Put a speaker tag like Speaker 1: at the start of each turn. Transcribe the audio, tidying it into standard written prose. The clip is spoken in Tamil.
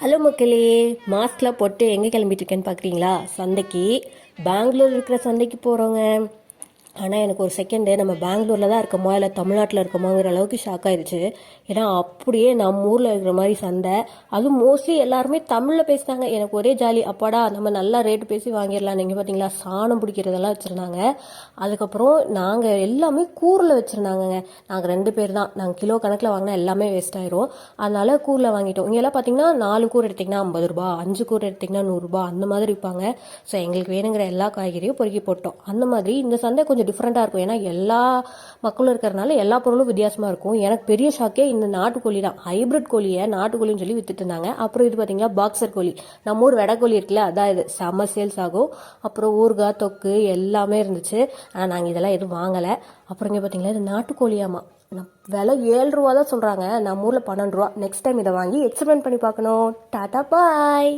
Speaker 1: ஹலோ மக்களே, மாஸ்க்லாம் போட்டு எங்கே கிளம்பிட்டு இருக்கேன்னு பார்க்குறீங்களா? சந்தைக்கு. பெங்களூர் இருக்கிற சந்தைக்கு போகிறோங்க. ஆனால் எனக்கு ஒரு செகண்டு நம்ம பெங்களூரில் தான் இருக்கோமா இல்லை தமிழ்நாட்டில் இருக்கோமாங்கிற அளவுக்கு ஷாக் ஆயிடுச்சு. ஏன்னா அப்படியே நம்ம ஊரில் இருக்கிற மாதிரி சந்தை. அதுவும் மோஸ்ட்லி எல்லாருமே தமிழில் பேசினாங்க. எனக்கு ஒரே ஜாலி, அப்பாடா நம்ம நல்லா ரேட்டு பேசி வாங்கிடலாம். நீங்கள் பார்த்தீங்களா, சாணம் பிடிக்கிறதெல்லாம் வச்சுருந்தாங்க. அதுக்கப்புறம் நாங்கள் எல்லாமே கூரில் வச்சுருந்தாங்கங்க. நாங்கள் 2 பேர் தான். நாங்கள் கிலோ கணக்கில் வாங்கினா எல்லாமே வேஸ்ட் ஆயிரும். அதனால கூரில் வாங்கிட்டோம். இங்கெல்லாம் பார்த்தீங்கன்னா 4 கூர் எடுத்திங்கன்னா 50 ரூபா, 5 கூர் எடுத்திங்கன்னா 100 ரூபா அந்த மாதிரி விற்பாங்க. ஸோ எங்களுக்கு வேணுங்கிற எல்லா காய்கறியும் பொறுக்கி போட்டோம். அந்த மாதிரி இந்த சந்தை கொஞ்சம் டிஃப்ரெண்ட்டாக இருக்கும். ஏன்னா எல்லா மக்களும் இருக்கிறதுனால எல்லா பொருளும் வித்தியாசமாக இருக்கும். எனக்கு பெரிய ஷாக்கே இந்த நாட்டுக்கோழி தான். ஹைப்ரிட் கோழியை நாட்டுக்கோழின்னு சொல்லி வித்துட்டு இருந்தாங்க. அப்புறம் இது பார்த்தீங்கன்னா பாக்ஸர் கோழி, நம்ம ஊர் வெடக்கோழி இருக்குல்ல, அதான் இது. செம்ம சேல்ஸ் ஆகும். அப்புறம் ஊறுகாய், தொக்கு எல்லாமே இருந்துச்சு. ஆனால் நாங்கள் இதெல்லாம் எதுவும் வாங்கலை. அப்புறம் இங்கே பார்த்தீங்களா, இது நாட்டுக்கோழியாமா. விலை 7 ரூபா தான் சொல்கிறாங்க. நம்ம ஊரில் 12 ரூபா. நெக்ஸ்ட் டைம் இதை வாங்கி எக்ஸ்பெரிமெண்ட் பண்ணி பார்க்கணும். டாடா பாய்.